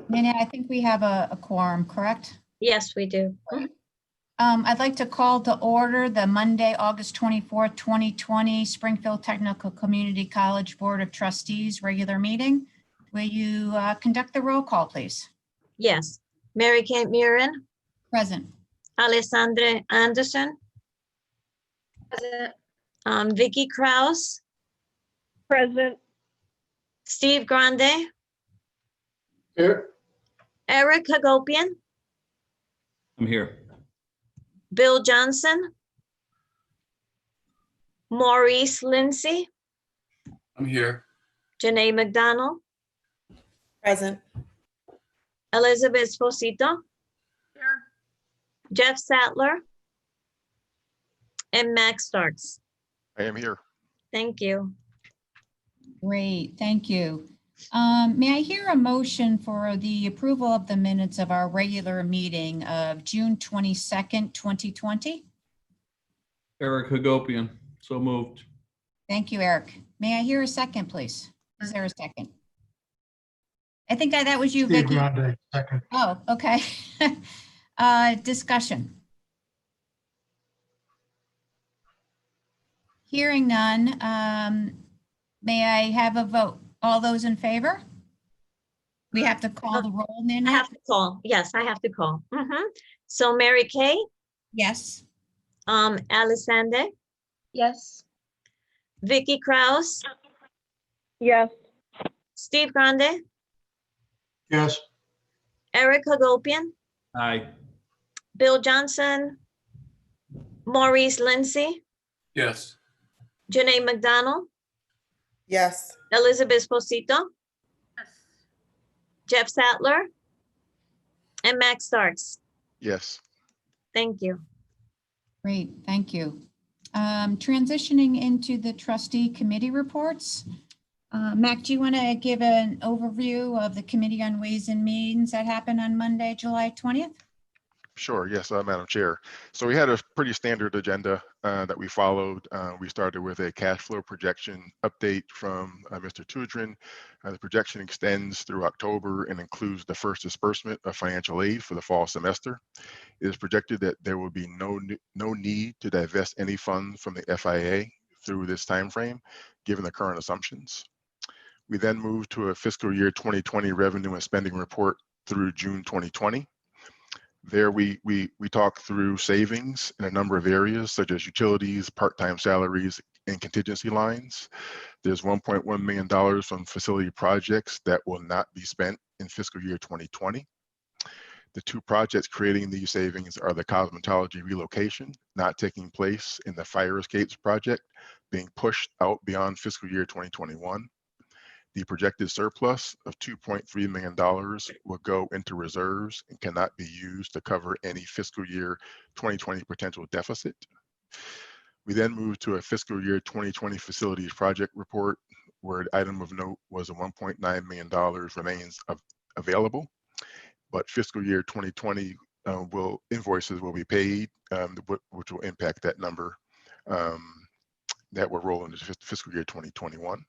Minnie, I think we have a quorum, correct? Yes, we do. I'd like to call to order the Monday, August 24th, 2020 Springfield Technical Community College Board of Trustees regular meeting. Will you conduct the roll call, please? Yes. Mary Kate Murin, Present. Alessandra Anderson, Present. Vicky Kraus, Present. Steve Grande, Here. Eric Hagopian, I'm here. Bill Johnson, Maurice Lindsay, I'm here. Janae McDonald, Present. Elizabeth Esposito, Here. Jeff Sattler, and Max Starks. I am here. Thank you. Great, thank you. May I hear a motion for the approval of the minutes of our regular meeting of June 22nd, 2020? Eric Hagopian, so moved. Thank you, Eric. May I hear a second, please? Is there a second? I think that was you, Steve Vicky. Grande, second. Oh, okay. Discussion. Hearing none, may I have a vote? All those in favor? We have to call the roll, I Nanette? have to call. Yes, I have to call. So Mary Kay, Yes. Alessandra, Yes. Vicky Kraus, Yes. Steve Grande, Yes, Eric Hagopian, Aye. Bill Johnson, Maurice Lindsay, Yes. Janae McDonald, Yes. Elizabeth Esposito, Jeff Sattler, and Max Starks. Yes. Thank you. Great, thank you. Transitioning into the trustee committee reports. Mac, do you want to give an overview of the Committee on Ways and Means that happened on Monday, July 20th? Sure. Yes, Madam Chair. So we had a pretty standard agenda that we followed. We started with a cash flow projection update from Mr. Tudrin. The projection extends through October and includes the first disbursement of financial aid for the fall semester. It is projected that there will be no need to divest any funds from the FIA through this timeframe, given the current assumptions. We then moved to a fiscal year 2020 revenue and spending report through June 2020. There we talked through savings in a number of areas, such as utilities, part-time salaries, and contingency lines. There's $1.1 million from facility projects that will not be spent in fiscal year 2020. The two projects creating these savings are the cosmetology relocation, not taking place in the fire escapes project, being pushed out beyond fiscal year 2021. The projected surplus of $2.3 million will go into reserves and cannot be used to cover any fiscal year 2020 potential deficit. We then moved to a fiscal year 2020 facilities project report, where the item of note was a $1.9 million remains available, but fiscal year 2020 invoices will be paid, which will impact that number that will roll into fiscal year 2021.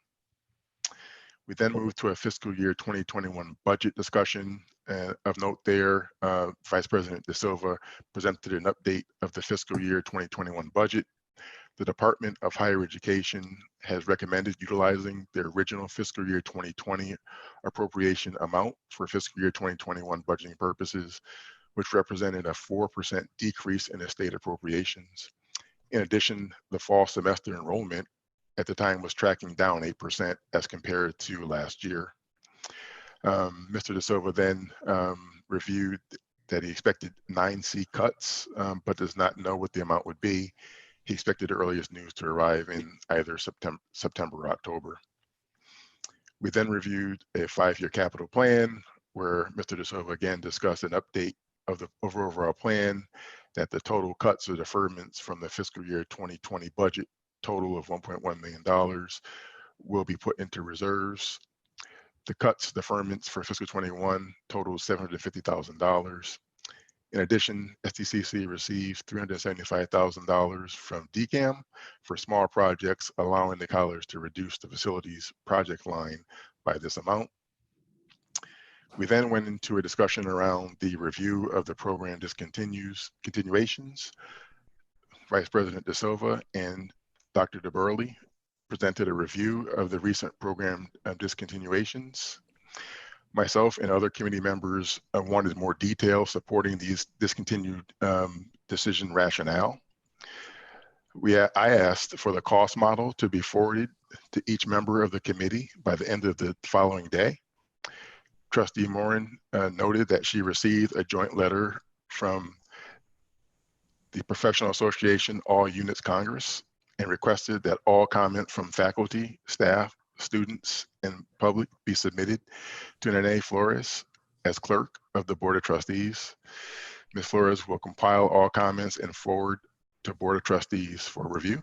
We then moved to a fiscal year 2021 budget discussion. Of note there, Vice President De Silva presented an update of the fiscal year 2021 budget. The Department of Higher Education has recommended utilizing their original fiscal year 2020 appropriation amount for fiscal year 2021 budgeting purposes, which represented a 4% decrease in the state appropriations. In addition, the fall semester enrollment at the time was tracking down 8% as compared to last year. Mr. De Silva then reviewed that he expected 9C cuts, but does not know what the amount would be. He expected the earliest news to arrive in either September or October. We then reviewed a 5-year capital plan, where Mr. De Silva again discussed an update of the overall plan, that the total cuts or deferments from the fiscal year 2020 budget total of $1.1 million will be put into reserves. The cuts, deferments for fiscal 21 total $750,000. In addition, STCC receives $375,000 from DCAM for small projects, allowing the college to reduce the facilities project line by this amount. We then went into a discussion around the review of the program continuations. Vice President De Silva and Dr. DeBurley presented a review of the recent program discontinuations. Myself and other committee members wanted more detail supporting these discontinued decision rationale. I asked for the cost model to be forwarded to each member of the committee by the end of the following day. Trustee Morin noted that she received a joint letter from the Professional Association All Units Congress and requested that all comments from faculty, staff, students, and public be submitted to Nene Flores as clerk of the Board of Trustees. Ms. Flores will compile all comments and forward to Board of Trustees for review.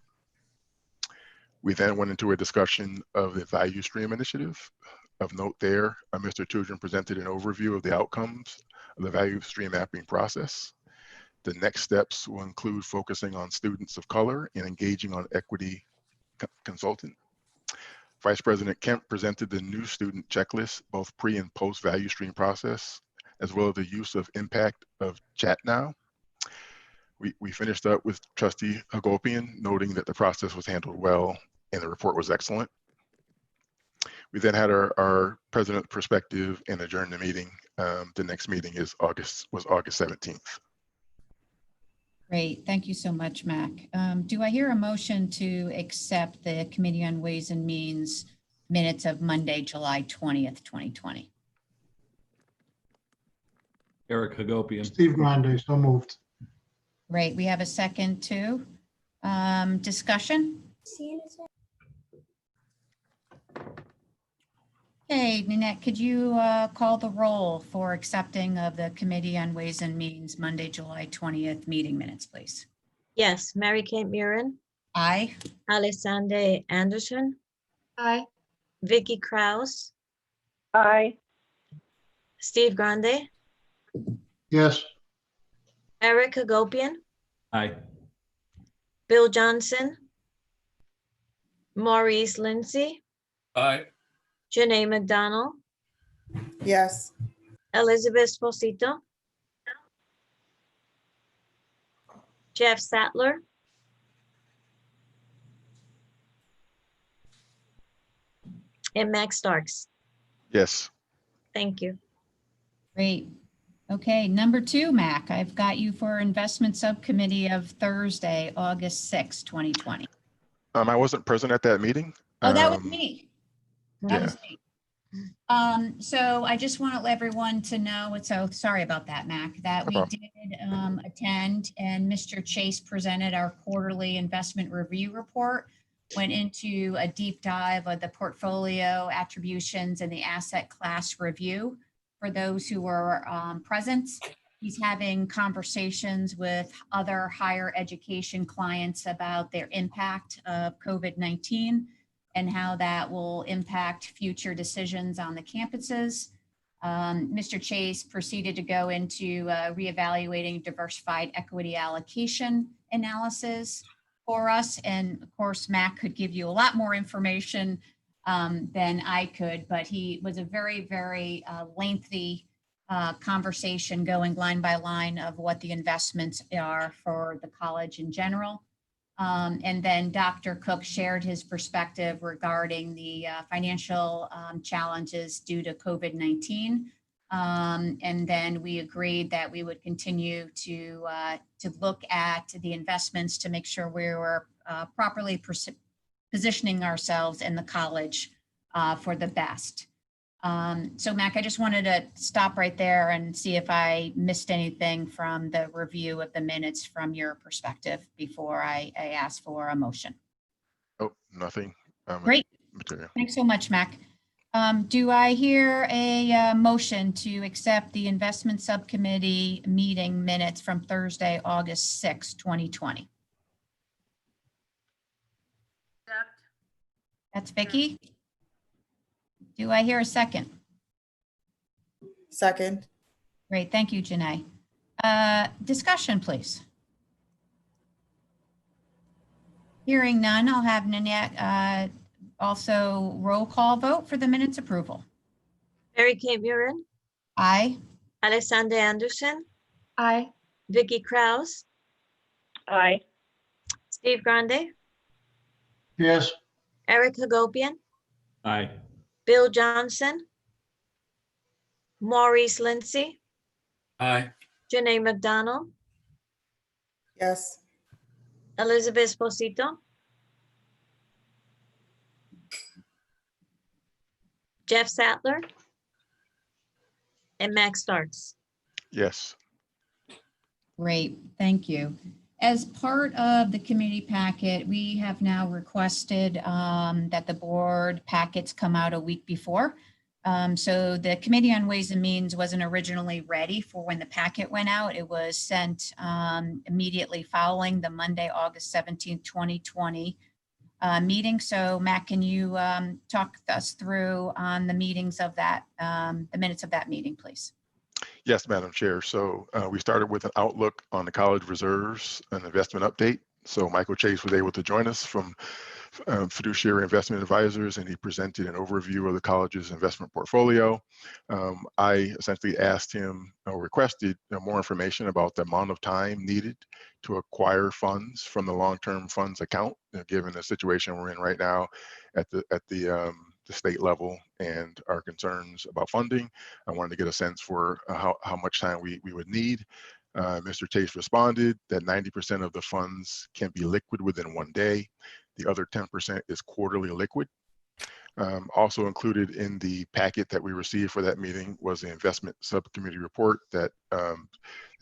We then went into a discussion of the value stream initiative. Of note there, Mr. Tudrin presented an overview of the outcomes of the value stream mapping process. The next steps will include focusing on students of color and engaging on equity consultant. Vice President Kemp presented the new student checklist, both pre and post value stream process, as well as the use of impact of chat now. We finished up with Trustee Hagopian, noting that the process was handled well and the report was excellent. We then had our president's perspective and adjourned the meeting. The next meeting was August 17th. Great. Thank you so much, Mac. Do I hear a motion to accept the Committee on Ways and Means minutes of Monday, July 20th, 2020? Eric Hagopian. Steve Grande, so moved. Great. We have a second too. Discussion? Okay, Nanette, could you call the roll for accepting of the Committee on Ways and Means Monday, July 20th meeting minutes, please? Yes, Mary Kate Murin, Aye. Alessandra Anderson, Aye. Vicky Kraus, Aye. Steve Grande, Yes. Eric Hagopian, Aye. Bill Johnson, Maurice Lindsay, Aye. Janae McDonald, Yes. Elizabeth Esposito, Jeff Sattler, and Max Starks. Yes. Thank you. Great. Okay, number 2, Mac, I've got you for Investment Subcommittee of Thursday, August 6th, 2020. I wasn't present at that meeting. Oh, that was me. That yeah. was me. So I just want to let everyone to know, so sorry about that, Mac, that No we problem. did attend, and Mr. Chase presented our quarterly investment review report, went into a deep dive of the portfolio attributions and the asset class review. For those who were present, he's having conversations with other higher education clients about their impact of COVID-19 and how that will impact future decisions on the campuses. Mr. Chase proceeded to go into reevaluating diversified equity allocation analysis for us. And of course, Mac could give you a lot more information than I could, but he was a very, very lengthy conversation going line by line of what the investments are for the college in general. And then Dr. Cook shared his perspective regarding the financial challenges due to COVID-19. And then we agreed that we would continue to look at the investments to make sure we were properly positioning ourselves in the college for the best. So Mac, I just wanted to stop right there and see if I missed anything from the review of the minutes from your perspective before I ask for a motion. Oh, nothing. Great. Material. Thanks so much, Mac. Do I hear a motion to accept the investment subcommittee meeting minutes from Thursday, August 6, 2020? That's Vicky. Do I hear a second? Second. Great, thank you, Janae. Discussion, please. Hearing none, I'll have Nanette also roll call vote for the minutes approval. Mary Kate Murin, Aye. Alexander Anderson, Aye. Vicky Kraus, Aye. Steve Grande, Yes. Eric Hagopian, Aye. Bill Johnson, Maurice Lindsay, Aye. Janae McDonald, Yes. Elizabeth Esposito, Jeff Sattler, and Max Starks. Yes. Great, thank you. As part of the committee packet, we have now requested that the board packets come out a week before. So the Committee on Ways and Means wasn't originally ready for when the packet went out. It was sent immediately following the Monday, August 17th, 2020 meeting. So Matt, can you talk us through on the meetings of that, the minutes of that meeting, please? Yes, Madam Chair. So we started with an outlook on the college reserves, an investment update. So Michael Chase was able to join us from Fiduciary Investment Advisors, and he presented an overview of the college's investment portfolio. I essentially asked him or requested more information about the amount of time needed to acquire funds from the long-term funds account, given the situation we're in right now at the state level and our concerns about funding. I wanted to get a sense for how much time we would need. Mr. Chase responded that 90% of the funds can be liquid within 1 day. The other 10% is quarterly liquid. Also included in the packet that we received for that meeting was the investment subcommittee report that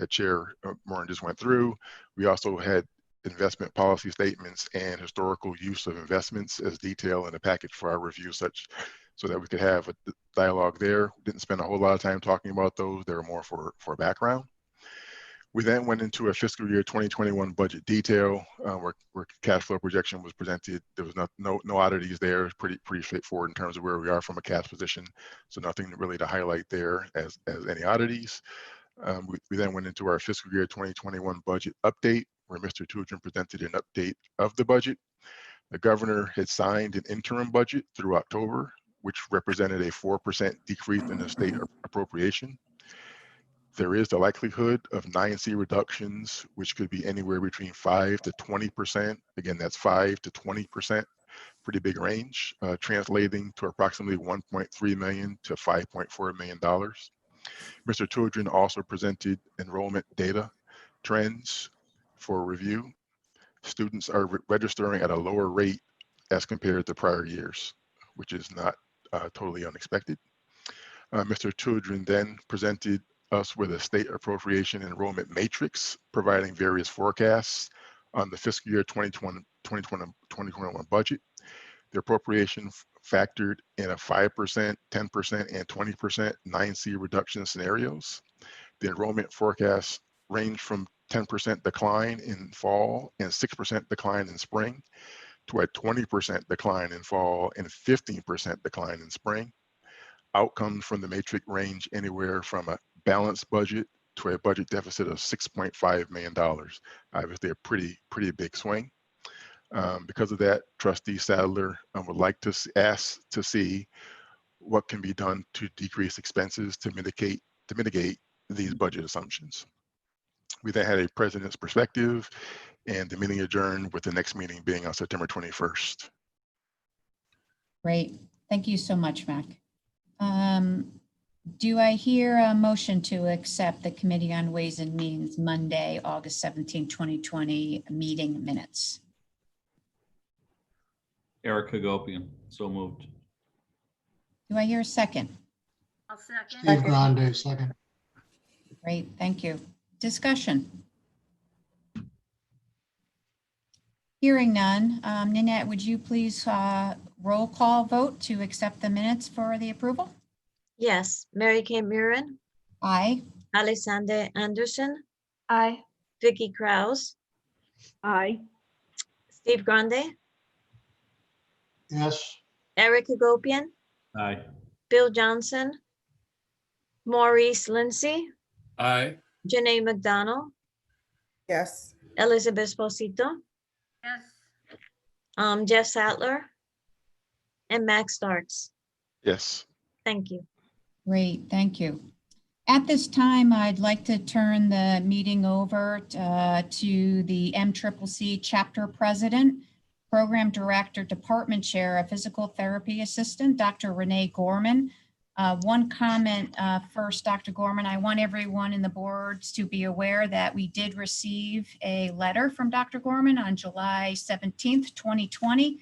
Chair Moran just went through. We also had investment policy statements and historical use of investments as detailed in the package for our review, so that we could have a dialogue there. Didn't spend a whole lot of time talking about those. They were more for background. We then went into a fiscal year 2021 budget detail where cash flow projection was presented. There was no oddities there. Pretty straightforward in terms of where we are from a cash position. So nothing really to highlight there as any oddities. We then went into our fiscal year 2021 budget update, where Mr. Tudrin presented an update of the budget. The governor had signed an interim budget through October, which represented a 4% decrease in the state appropriation. There is the likelihood of 9C reductions, which could be anywhere between 5 to 20%. Again, that's 5 to 20%, pretty big range, translating to approximately $1.3 million to $5.4 million. Mr. Tudrin also presented enrollment data trends for review. Students are registering at a lower rate as compared to prior years, which is not totally unexpected. Mr. Tudrin then presented us with a state appropriation enrollment matrix, providing various forecasts on the fiscal year 2021 budget. The appropriation factored in a 5%, 10%, and 20% 9C reduction scenarios. The enrollment forecasts range from 10% decline in fall and 6% decline in spring to a 20% decline in fall and 15% decline in spring. Outcomes from the matrix range anywhere from a balanced budget to a budget deficit of $6.5 million. Obviously a pretty big swing. Because of that, Trustee Sadler would like to ask to see what can be done to decrease expenses to mitigate these budget assumptions. We then had a president's perspective, and the meeting adjourned with the next meeting being on September 21st. Great, thank you so much, Mac. Do I hear a motion to accept the Committee on Ways and Means Monday, August 17, 2020 meeting minutes? Eric Hagopian, so moved. Do I hear a second? I'll second. Steve Grande, second. Great, thank you. Discussion. Hearing none. Nanette, would you please roll call vote to accept the minutes for the approval? Yes, Mary Kay Murin, Aye. Alexander Anderson, Aye. Vicky Kraus, Aye. Steve Grande, Yes. Eric Hagopian, Aye. Bill Johnson, Maurice Lindsay, Aye. Janae McDonald, Yes. Elizabeth Esposito, Yes. Jeff Sattler, and Max Starks. Yes. Thank you. Great, thank you. At this time, I'd like to turn the meeting over to the MCCC Chapter President, Program Director, Department Chair, a Physical Therapy Assistant, Dr. Renee Gorman. One comment first, Dr. Gorman, I want everyone in the boards to be aware that we did receive a letter from Dr. Gorman on July 17th, 2020.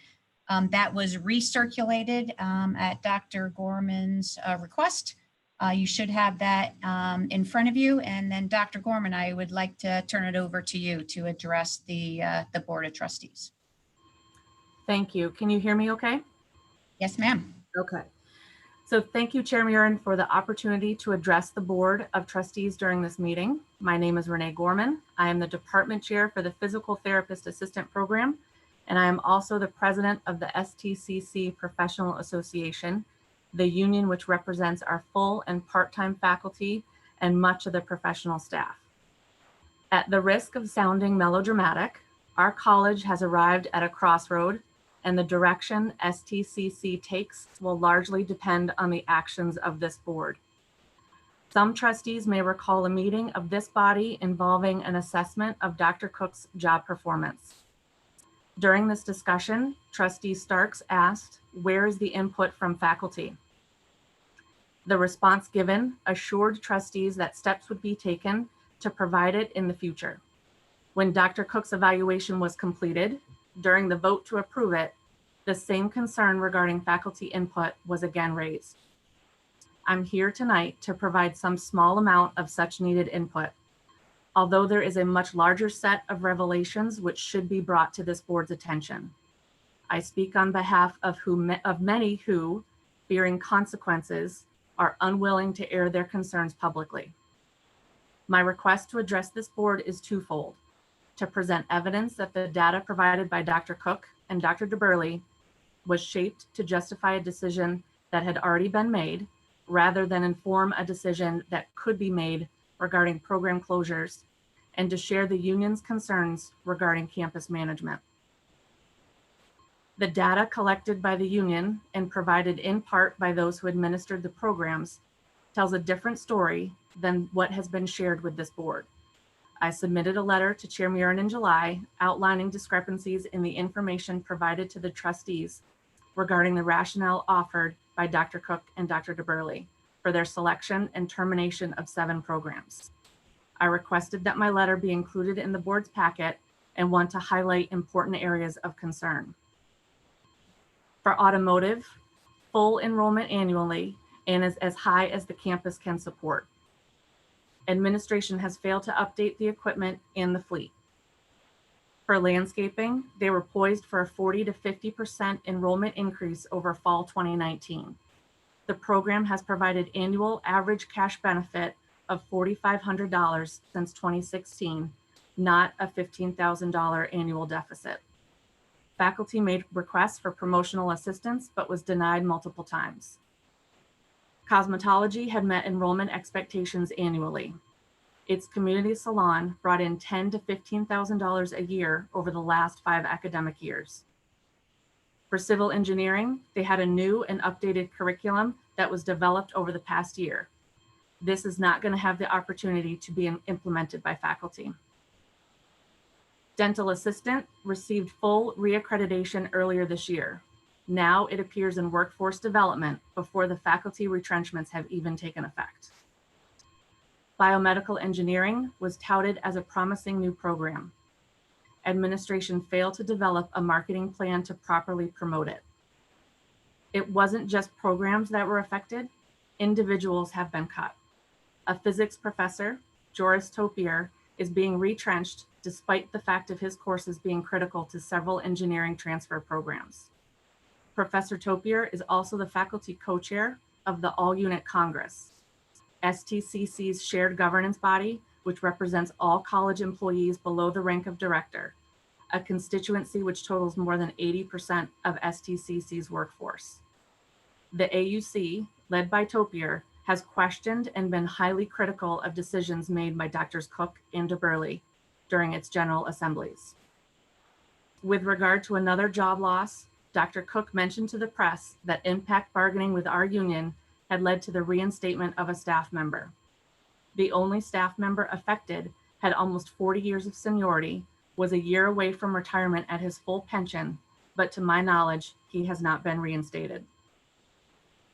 That was recirculated at Dr. Gorman's request. You should have that in front of you. And then Dr. Gorman, I would like to turn it over to you to address the Board of Trustees. Thank you. Can you hear me okay? Yes, ma'am. Okay. So thank you, Chair Murin, for the opportunity to address the Board of Trustees during this meeting. My name is Renee Gorman. I am the Department Chair for the Physical Therapist Assistant Program, and I am also the President of the STCC Professional Association, the union which represents our full and part-time faculty and much of the professional staff. At the risk of sounding melodramatic, our college has arrived at a crossroad, and the direction STCC takes will largely depend on the actions of this board. Some trustees may recall a meeting of this body involving an assessment of Dr. Cook's job performance. During this discussion, Trustee Starks asked, "Where is the input from faculty?" The response given assured trustees that steps would be taken to provide it in the future. When Dr. Cook's evaluation was completed, during the vote to approve it, the same concern regarding faculty input was again raised. I'm here tonight to provide some small amount of such needed input, although there is a much larger set of revelations which should be brought to this board's attention. I speak on behalf of many who, fearing consequences, are unwilling to air their concerns publicly. My request to address this board is twofold: to present evidence that the data provided by Dr. Cook and Dr. DeBurley was shaped to justify a decision that had already been made, rather than inform a decision that could be made regarding program closures, and to share the union's concerns regarding campus management. The data collected by the union and provided in part by those who administered the programs tells a different story than what has been shared with this board. I submitted a letter to Chair Murin in July outlining discrepancies in the information provided to the trustees regarding the rationale offered by Dr. Cook and Dr. DeBurley for their selection and termination of 7 programs. I requested that my letter be included in the board's packet and want to highlight important areas of concern. For automotive, full enrollment annually and is as high as the campus can support. Administration has failed to update the equipment and the fleet. For landscaping, they were poised for a 40 to 50% enrollment increase over fall 2019. The program has provided annual average cash benefit of $4,500 since 2016, not a $15,000 annual deficit. Faculty made requests for promotional assistance, but was denied multiple times. Cosmetology had met enrollment expectations annually. Its community salon brought in $10,000 to $15,000 a year over the last 5 academic years. For civil engineering, they had a new and updated curriculum that was developed over the past year. This is not going to have the opportunity to be implemented by faculty. Dental assistant received full reaccreditation earlier this year. Now it appears in workforce development before the faculty retrenchments have even taken effect. Biomedical engineering was touted as a promising new program. Administration failed to develop a marketing plan to properly promote it. It wasn't just programs that were affected, individuals have been cut. A physics professor, Joris Topier, is being retrenched despite the fact of his courses being critical to several engineering transfer programs. Professor Topier is also the faculty co-chair of the All-Unit Congress, STCC's shared governance body, which represents all college employees below the rank of director, a constituency which totals more than 80% of STCC's workforce. The AUC, led by Topier, has questioned and been highly critical of decisions made by Drs. Cook and DeBurley during its general assemblies. With regard to another job loss, Dr. Cook mentioned to the press that impact bargaining with our union had led to the reinstatement of a staff member. The only staff member affected had almost 40 years of seniority, was a year away from retirement at his full pension, but to my knowledge, he has not been reinstated.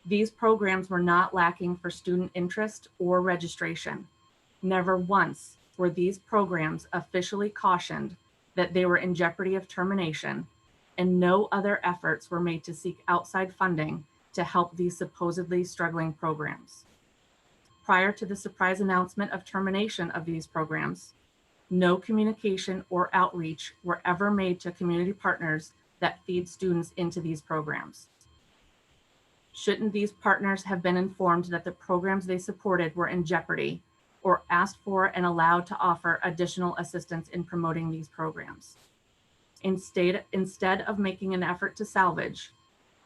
These programs were not lacking for student interest or registration. Never once were these programs officially cautioned that they were in jeopardy of termination, and no other efforts were made to seek outside funding to help these supposedly struggling programs. Prior to the surprise announcement of termination of these programs, no communication or outreach were ever made to community partners that feed students into these programs. Shouldn't these partners have been informed that the programs they supported were in jeopardy, or asked for and allowed to offer additional assistance in promoting these programs? Instead of making an effort to salvage,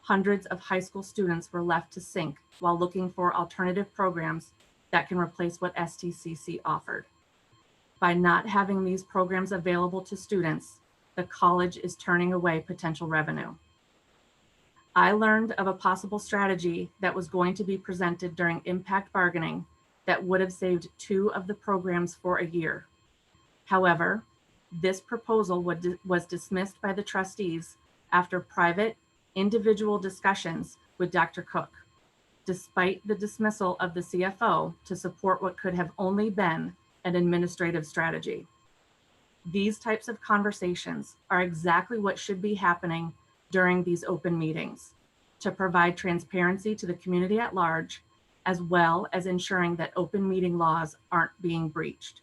hundreds of high school students were left to sink while looking for alternative programs that can replace what STCC offered. By not having these programs available to students, the college is turning away potential revenue. I learned of a possible strategy that was going to be presented during impact bargaining that would have saved 2 of the programs for a year. However, this proposal was dismissed by the trustees after private, individual discussions with Dr. Cook, despite the dismissal of the CFO to support what could have only been an administrative strategy. These types of conversations are exactly what should be happening during these open meetings, to provide transparency to the community at large, as well as ensuring that open meeting laws aren't being breached.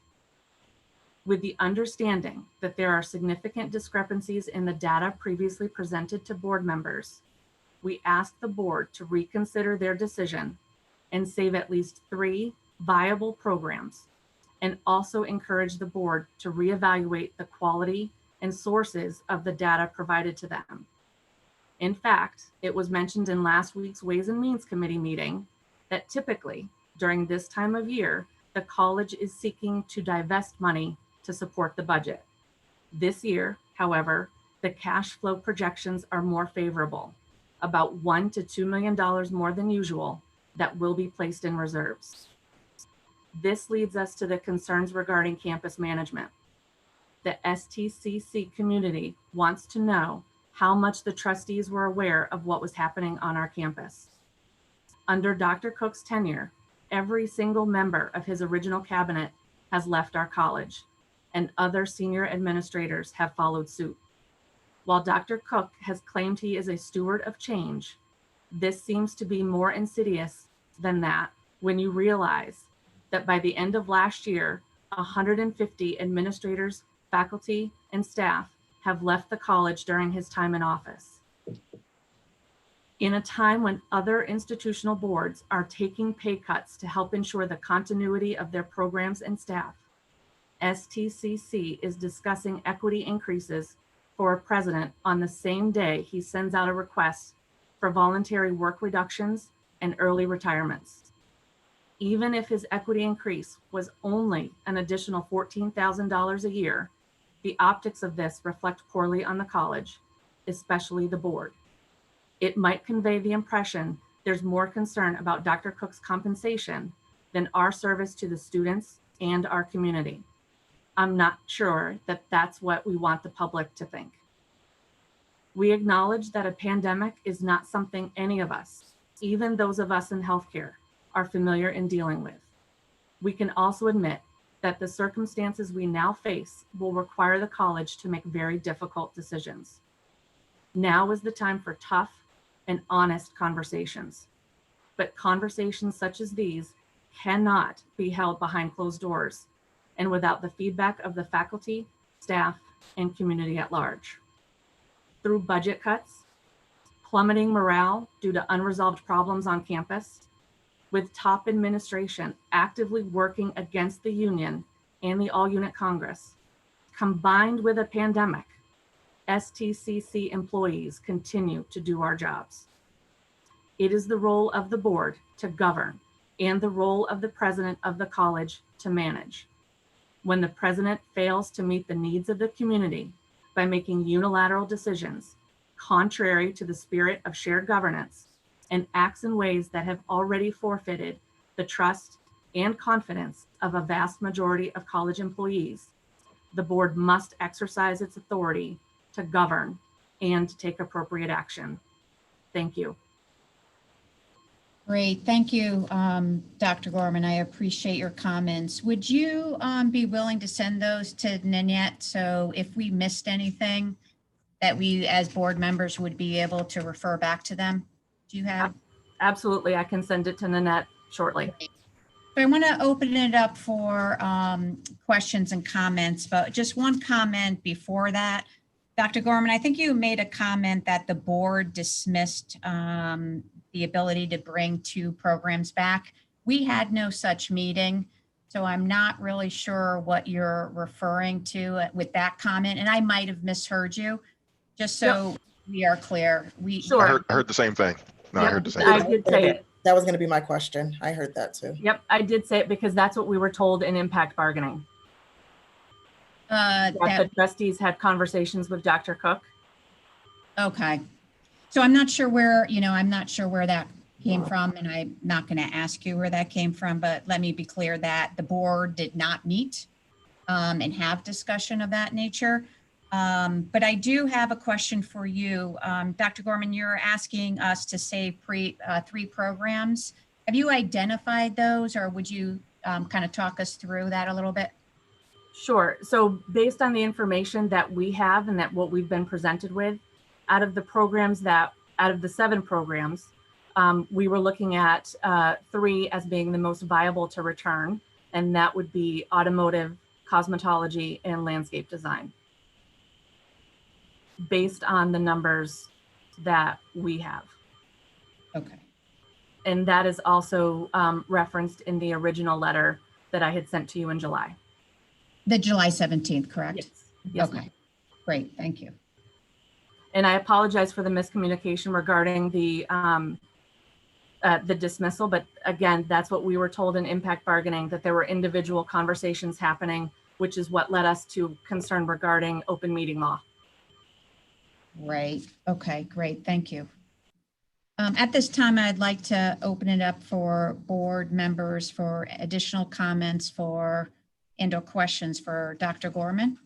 With the understanding that there are significant discrepancies in the data previously presented to board members, we ask the board to reconsider their decision and save at least 3 viable programs, and also encourage the board to reevaluate the quality and sources of the data provided to them. In fact, it was mentioned in last week's Ways and Means Committee meeting that typically during this time of year, the college is seeking to divest money to support the budget. This year, however, the cash flow projections are more favorable, about $1 to $2 million more than usual, that will be placed in reserves. This leads us to the concerns regarding campus management. The STCC community wants to know how much the trustees were aware of what was happening on our campus. Under Dr. Cook's tenure, every single member of his original cabinet has left our college, and other senior administrators have followed suit. While Dr. Cook has claimed he is a steward of change, this seems to be more insidious than that when you realize that by the end of last year, 150 administrators, faculty, and staff have left the college during his time in office. In a time when other institutional boards are taking pay cuts to help ensure the continuity of their programs and staff, STCC is discussing equity increases for a president on the same day he sends out a request for voluntary work reductions and early retirements. Even if his equity increase was only an additional $14,000 a year, the optics of this reflect poorly on the college, especially the board. It might convey the impression there's more concern about Dr. Cook's compensation than our service to the students and our community. I'm not sure that that's what we want the public to think. We acknowledge that a pandemic is not something any of us, even those of us in healthcare, are familiar in dealing with. We can also admit that the circumstances we now face will require the college to make very difficult decisions. Now is the time for tough and honest conversations. But conversations such as these cannot be held behind closed doors and without the feedback of the faculty, staff, and community at large. Through budget cuts, plummeting morale due to unresolved problems on campus, with top administration actively working against the union and the All-Unit Congress, combined with a pandemic, STCC employees continue to do our jobs. It is the role of the board to govern and the role of the president of the college to manage. When the president fails to meet the needs of the community by making unilateral decisions contrary to the spirit of shared governance and acts in ways that have already forfeited the trust and confidence of a vast majority of college employees, the board must exercise its authority to govern and take appropriate action. Thank you. Great, thank you, Dr. Gorman. I appreciate your comments. Would you be willing to send those to Nanette? So if we missed anything, that we as board members would be able to refer back to them? Do you have? Absolutely, I can send it to Nanette shortly. So I want to open it up for questions and comments, but just one comment before that. Dr. Gorman, I think you made a comment that the board dismissed the ability to bring 2 programs back. We had no such meeting, so I'm not really sure what you're referring to with that comment, and I might have misheard you. Just so we are clear, Sure. I heard the same thing. No, I Yep, heard the same I thing. did say it. That was going to be my question. I heard that too. Yep, I did say it because that's what we were told in impact bargaining. That the trustees had conversations with Dr. Cook. Okay. So I'm not sure where, I'm not sure where that came from, and I'm not going to ask you where that came from, but let me be clear that the board did not meet and have discussion of that nature. But I do have a question for you. Dr. Gorman, you're asking us to save 3 programs. Have you identified those, or would you kind of talk us through that a little bit? Sure. So based on the information that we have and that what we've been presented with, out of the 7 programs, we were looking at 3 as being the most viable to return, and that would be automotive, cosmetology, and landscape design, based on the numbers that we have. Okay. And that is also referenced in the original letter that I had sent to you in July. The July 17th, correct? Yes. Yes, Okay, ma'am. great, thank you. And I apologize for the miscommunication regarding the dismissal, but again, that's what we were told in impact bargaining, that there were individual conversations happening, which is what led us to concern regarding open meeting law. Right, okay, great, thank you. At this time, I'd like to open it up for board members for additional comments and/or questions for Dr. Gorman.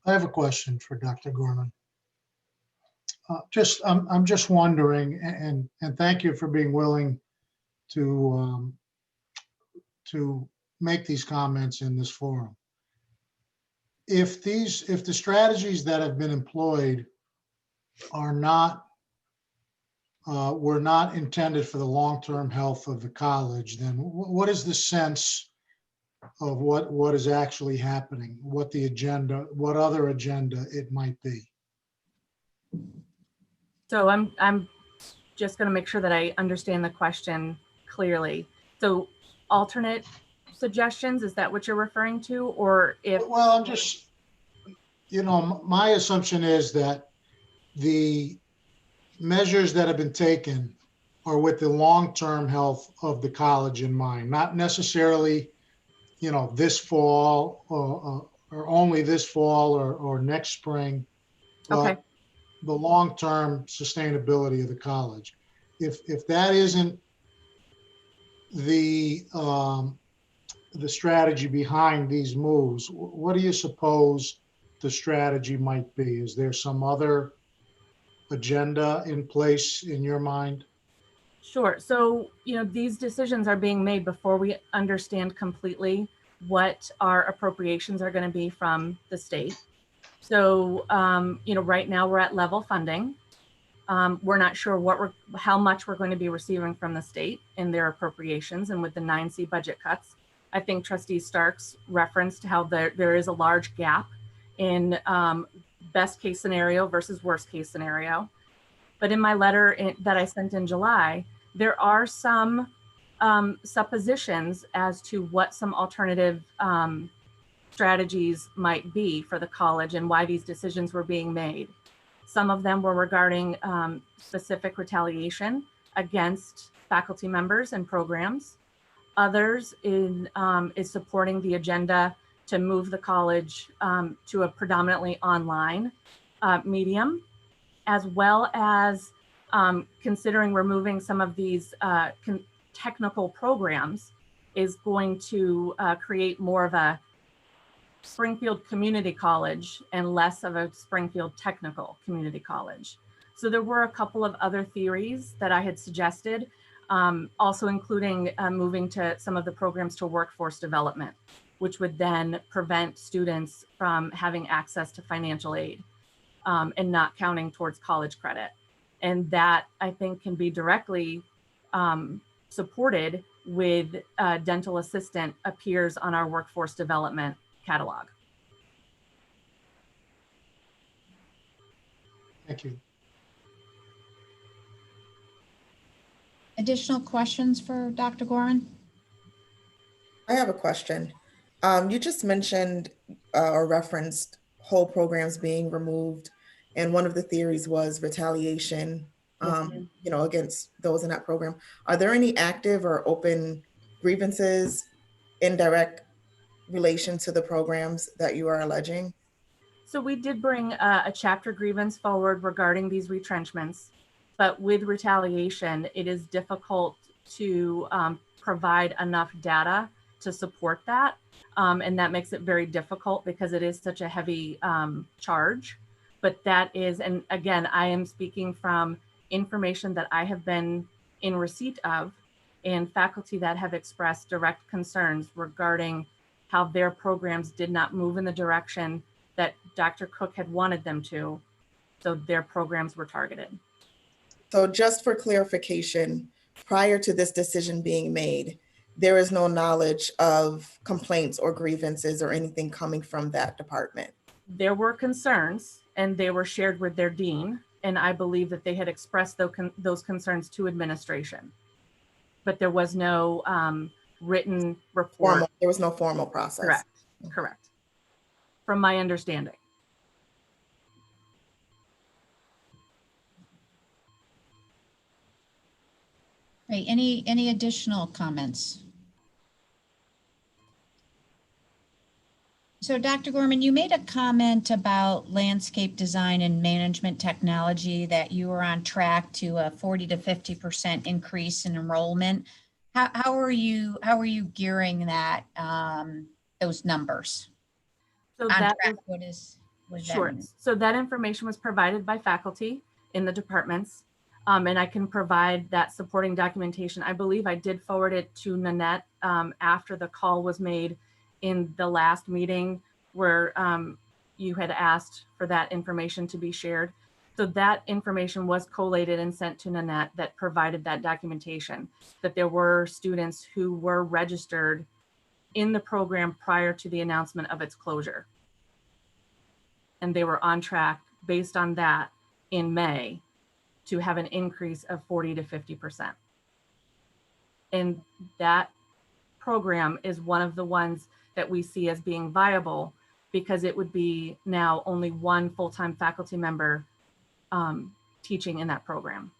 I have a question for Dr. Gorman. I'm just wondering, and thank you for being willing to make these comments in this forum. If the strategies that have been employed were not intended for the long-term health of the college, then what is the sense of what is actually happening, what other agenda it might be? So I'm just going to make sure that I understand the question clearly. So alternate suggestions, is that what you're referring to? Or if... Well, I'm just, my assumption is that the measures that have been taken are with the long-term health of the college in mind, not necessarily, this fall or only this fall or next spring, but Okay. the long-term sustainability of the college. If that isn't the strategy behind these moves, what do you suppose the strategy might be? Is there some other agenda in place in your mind? Sure. So, these decisions are being made before we understand completely what our appropriations are going to be from the state. So, right now we're at level funding. We're not sure how much we're going to be receiving from the state in their appropriations, and with the 9C budget cuts. I think Trustee Starks referenced how there is a large gap in best case scenario versus worst case scenario. But in my letter that I sent in July, there are some suppositions as to what some alternative strategies might be for the college and why these decisions were being made. Some of them were regarding specific retaliation against faculty members and programs. Others is supporting the agenda to move the college to a predominantly online medium, as well as considering removing some of these technical programs is going to create more of a Springfield Community College and less of a Springfield Technical Community College. So there were a couple of other theories that I had suggested, also including moving to some of the programs to workforce development, which would then prevent students from having access to financial aid and not counting towards college credit. And that, I think, can be directly supported with dental assistant appears on our workforce development catalog. Thank you. Additional questions for Dr. Gorman? I have a question. You just mentioned or referenced whole programs being removed, and one of the theories was retaliation, Yes, ma'am. against those in that program. Are there any active or open grievances in direct relation to the programs that you are alleging? So we did bring a chapter grievance forward regarding these retrenchments, but with retaliation, it is difficult to provide enough data to support that. And that makes it very difficult because it is such a heavy charge. But that is, and again, I am speaking from information that I have been in receipt of and faculty that have expressed direct concerns regarding how their programs did not move in the direction that Dr. Cook had wanted them to. So their programs were targeted. So just for clarification, prior to this decision being made, there is no knowledge of complaints or grievances or anything coming from that department? There were concerns and they were shared with their dean. And I believe that they had expressed those concerns to administration, but there was no written report. There was no formal process. Correct, correct. From my understanding. Right, any additional comments? So Dr. Gorman, you made a comment about landscape design and management technology, that you were on track to a 40 to 50% increase in enrollment. How are you gearing that, those numbers? So On that track, was, what does that sure. mean? So that information was provided by faculty in the departments. And I can provide that supporting documentation. I believe I did forward it to Nanette after the call was made in the last meeting where you had asked for that information to be shared. So that information was collated and sent to Nanette that provided that documentation, that there were students who were registered in the program prior to the announcement of its closure. And they were on track based on that in May to have an increase of 40 to 50%. And that program is one of the ones that we see as being viable because it would be now only one full-time faculty member teaching in that program.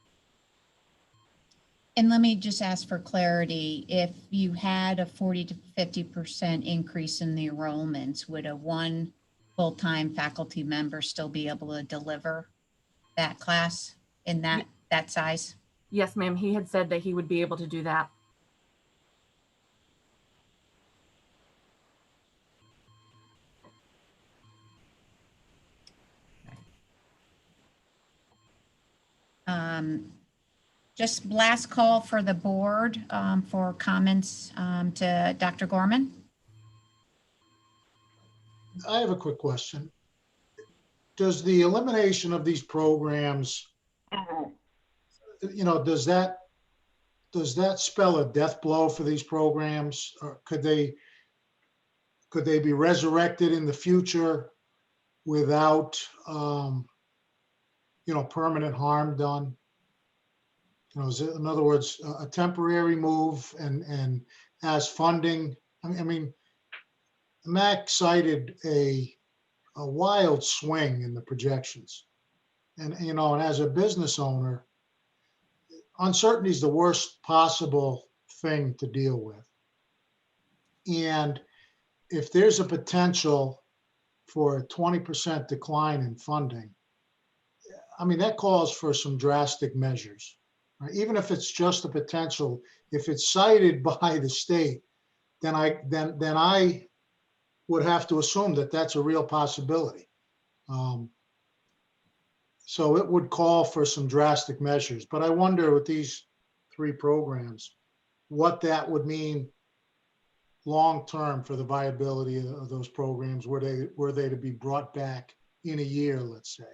And let me just ask for clarity, if you had a 40 to 50% increase in the enrollments, would a one full-time faculty member still be able to deliver that class in that size? Yes, ma'am. He had said that he would be able to do that. Just last call for the board for comments to Dr. Gorman. I have a quick question. Does the elimination of these programs, does that spell a death blow for these programs? Or could they be resurrected in the future without, permanent harm done? Is it, in other words, a temporary move and as funding? I mean, Mac cited a wild swing in the projections. And, and as a business owner, uncertainty is the worst possible thing to deal with. And if there's a potential for a 20% decline in funding, I mean, that calls for some drastic measures. Right? Even if it's just a potential, if it's cited by the state, then I would have to assume that that's a real possibility. So it would call for some drastic measures, but I wonder with these 3 programs, what that would mean long-term for the viability of those programs, were they to be brought back in a year, let's say.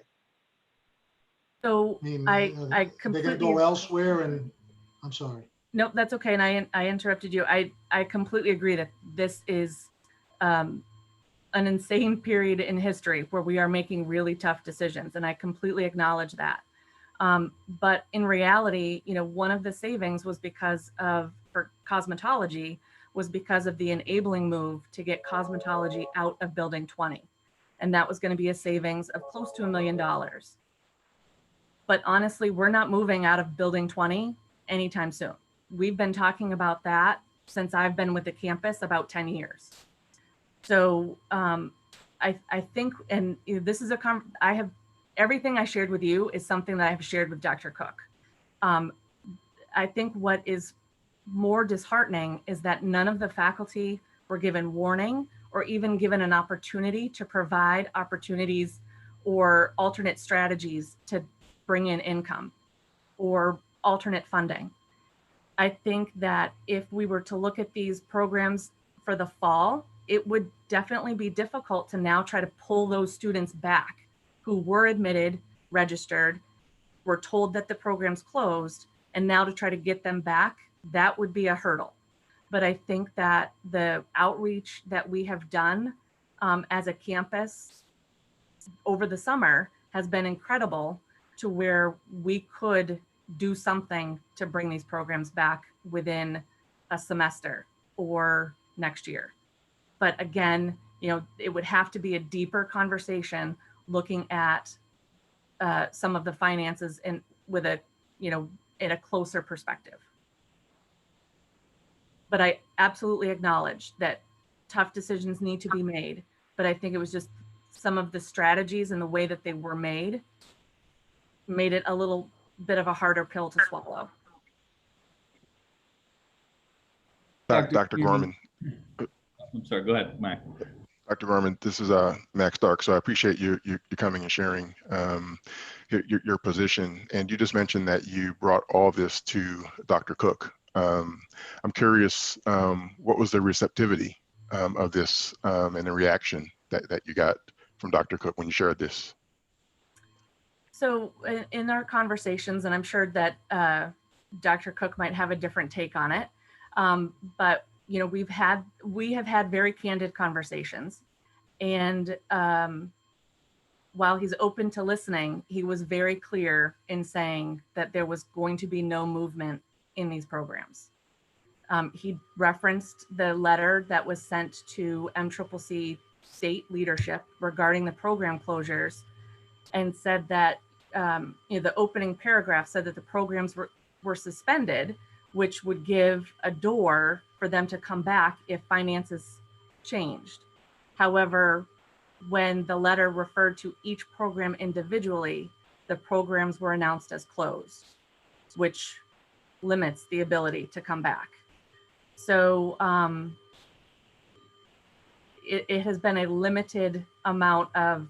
So I mean, I they're gonna completely, go elsewhere and, I'm sorry. no, that's okay. And I interrupted you. I completely agree that this is an insane period in history where we are making really tough decisions. And I completely acknowledge that. But in reality, you know, one of the savings was because of, for cosmetology, was because of the enabling move to get cosmetology out of building 20. And that was going to be a savings of close to $1 million. But honestly, we're not moving out of building 20 anytime soon. We've been talking about that since I've been with the campus, about 10 years. So I think, and you know, this is I have, everything I shared with you is something that I have shared with Dr. Cook. I think what is more disheartening is that none of the faculty were given warning or even given an opportunity to provide opportunities or alternate strategies to bring in income or alternate funding. I think that if we were to look at these programs for the fall, it would definitely be difficult to now try to pull those students back who were admitted, registered, were told that the program's closed, and now to try to get them back, that would be a hurdle. But I think that the outreach that we have done as a campus over the summer has been incredible, to where we could do something to bring these programs back within a semester or next year. But again, you know, it would have to be a deeper conversation looking at some of the finances and with a, you know, in a closer perspective. But I absolutely acknowledge that tough decisions need to be made. But I think it was just some of the strategies and the way that they were made it a little bit of a harder pill to swallow. Dr. Gorman. I'm sorry, go ahead, Mike. Dr. Gorman, this is Max Stark. So I appreciate you coming and sharing your position. And you just mentioned that you brought all this to Dr. Cook. I'm curious, what was the receptivity of this and the reaction that you got from Dr. Cook when you shared this? So in our conversations, and I'm sure that Dr. Cook might have a different take on it, but you know, we have had very candid conversations, and while he's open to listening, he was very clear in saying that there was going to be no movement in these programs. He referenced the letter that was sent to MCCC state leadership regarding the program closures, and said that you know, the opening paragraph said that the programs were suspended, which would give a door for them to come back if finances changed. However, when the letter referred to each program individually, the programs were announced as closed, which limits the ability to come back. So it has been a limited amount of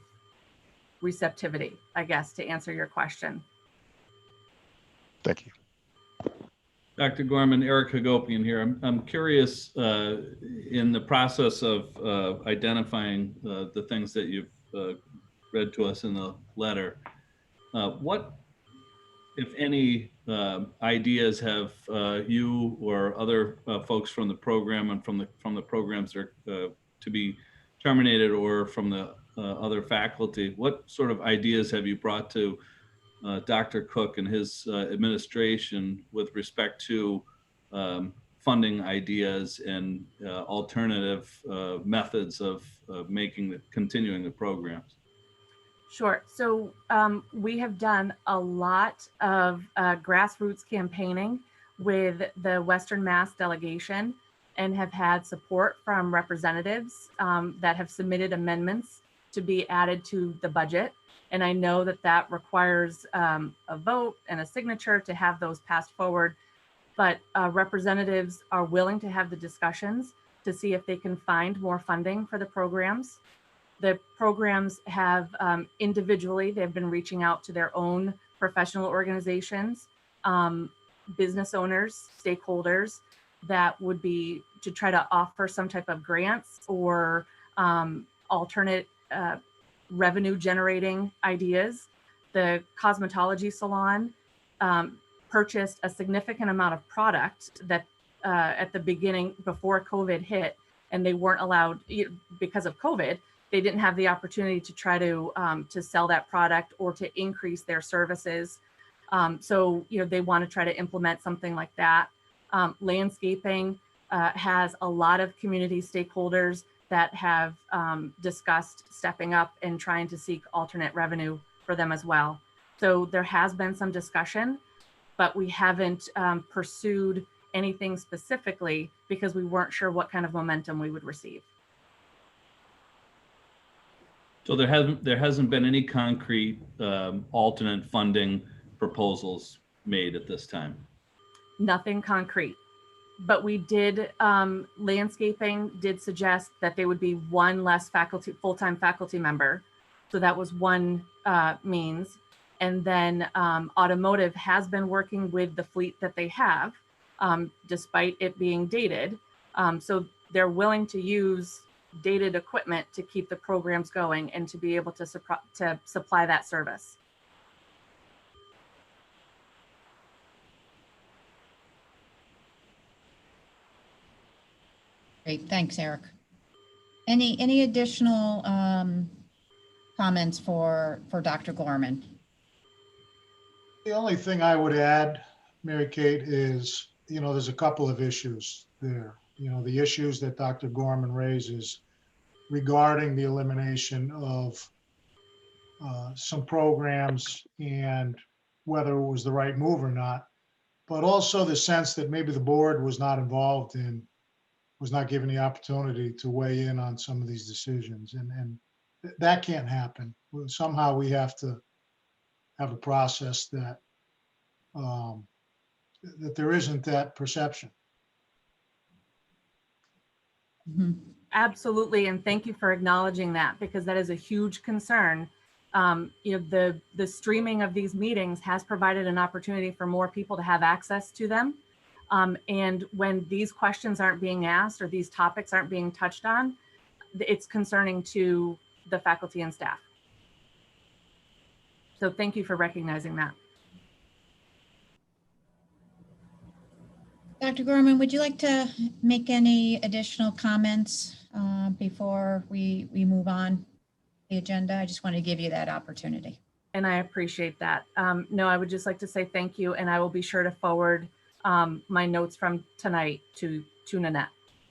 receptivity, I guess, to answer your question. Thank you. Dr. Gorman, Eric Hagopian here. I'm curious, in the process of identifying the things that you've read to us in the letter, what, if any, ideas have you or other folks from the program and from the programs that are to be terminated, or from the other faculty, what sort of ideas have you brought to Dr. Cook and his administration with respect to funding ideas and alternative methods of continuing the programs? Sure. So we have done a lot of grassroots campaigning with the Western Mass delegation, and have had support from representatives that have submitted amendments to be added to the budget. And I know that that requires a vote and a signature to have those passed forward. but representatives are willing to have the discussions to see if they can find more funding for the programs. The programs have individually, they've been reaching out to their own professional organizations, business owners, stakeholders that would be to try to offer some type of grants or alternate revenue generating ideas. The cosmetology salon purchased a significant amount of product that at the beginning before COVID hit, and they weren't allowed because of COVID. They didn't have the opportunity to try to sell that product or to increase their services. So they want to try to implement something like that. Landscaping has a lot of community stakeholders that have discussed stepping up and trying to seek alternate revenue for them as well. So there has been some discussion, but we haven't pursued anything specifically because we weren't sure what kind of momentum we would receive. So there hasn't been any concrete alternate funding proposals made at this time. Nothing concrete, but we did, landscaping did suggest that there would be one less full-time faculty member. So that was one means. And then automotive has been working with the fleet that they have, despite it being dated. So they're willing to use dated equipment to keep the programs going and to be able to supply that service. Great, thanks, Eric. Any additional comments for Dr. Gorman? The only thing I would add, Mary Kate, is, there's a couple of issues there. The issues that Dr. Gorman raises regarding the elimination of some programs and whether it was the right move or not, but also the sense that maybe the board was not involved in, was not given the opportunity to weigh in on some of these decisions. And that can't happen. Somehow we have to have a process that that there isn't that perception. Mm-hmm. Absolutely, and thank you for acknowledging that, because that is a huge concern. The streaming of these meetings has provided an opportunity for more people to have access to them. And when these questions aren't being asked or these topics aren't being touched on, it's concerning to the faculty and staff. So thank you for recognizing that. Dr. Gorman, would you like to make any additional comments before we move on the agenda? I just want to give you that opportunity. And I appreciate that. No, I would just like to say thank you, and I will be sure to forward my notes from tonight to Nanette.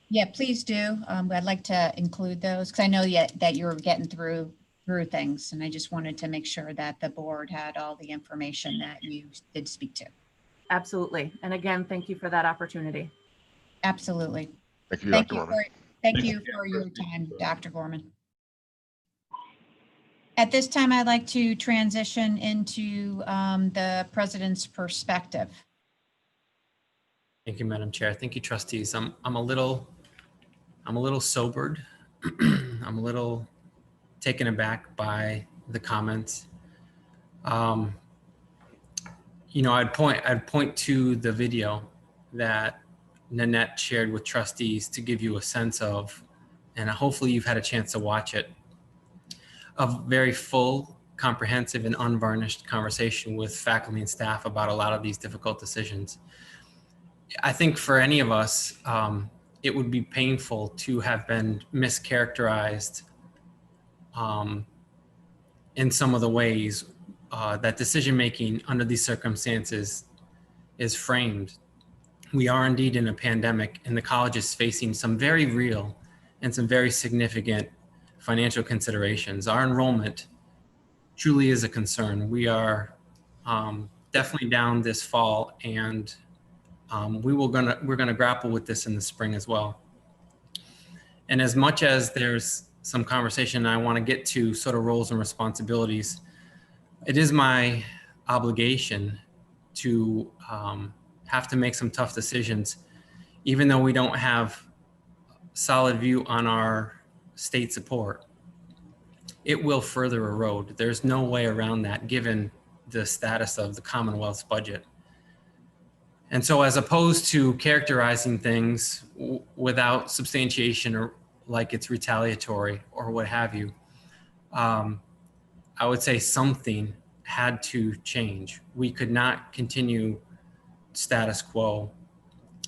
Yeah, please do. I'd like to include those because I know that you're getting through things, and I just wanted to make sure that the board had all the information that you did speak to. Absolutely. And again, thank you for that opportunity. Absolutely. Thank you, Dr. Gorman. Thank you for your time, Dr. Gorman. At this time, I'd like to transition into the president's perspective. Thank you, Madam Chair. Thank you, trustees. I'm a little sobered. I'm a little taken aback by the comments. I'd point to the video that Nanette shared with trustees to give you a sense of, and hopefully you've had a chance to watch it, a very full, comprehensive, and unvarnished conversation with faculty and staff about a lot of these difficult decisions. I think for any of us, it would be painful to have been mischaracterized in some of the ways that decision-making under these circumstances is framed. We are indeed in a pandemic, and the college is facing some very real and some very significant financial considerations. Our enrollment truly is a concern. We are definitely down this fall, and we're gonna grapple with this in the spring as well. And as much as there's some conversation I want to get to sort of roles and responsibilities, it is my obligation to have to make some tough decisions, even though we don't have solid view on our state support. It will further erode. There's no way around that given the status of the Commonwealth's budget. And so as opposed to characterizing things without substantiation or like it's retaliatory or what have you, I would say something had to change. We could not continue status quo.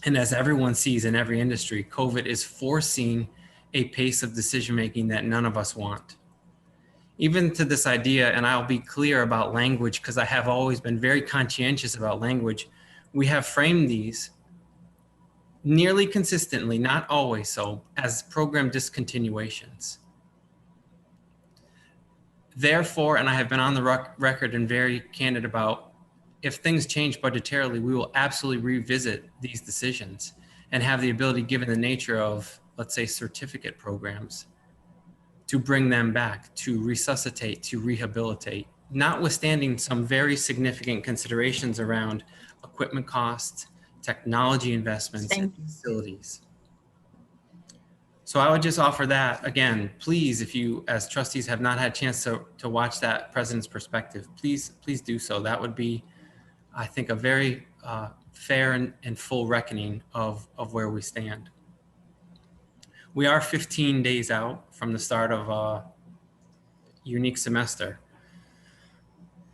And as everyone sees in every industry, COVID is forcing a pace of decision-making that none of us want. Even to this idea, and I'll be clear about language because I have always been very conscientious about language, we have framed these nearly consistently, not always so, as program discontinuations. Therefore, and I have been on the record and very candid about, if things change budgetarily, we will absolutely revisit these decisions and have the ability, given the nature of, let's say, certificate programs, to bring them back, to resuscitate, to rehabilitate, notwithstanding some very significant considerations around equipment costs, technology investments, and facilities. So I would just offer that again, please, if you as trustees have not had a chance to watch that President's Perspective, please do so. That would be, I think, a very fair and full reckoning of where we stand. We are 15 days out from the start of a unique semester.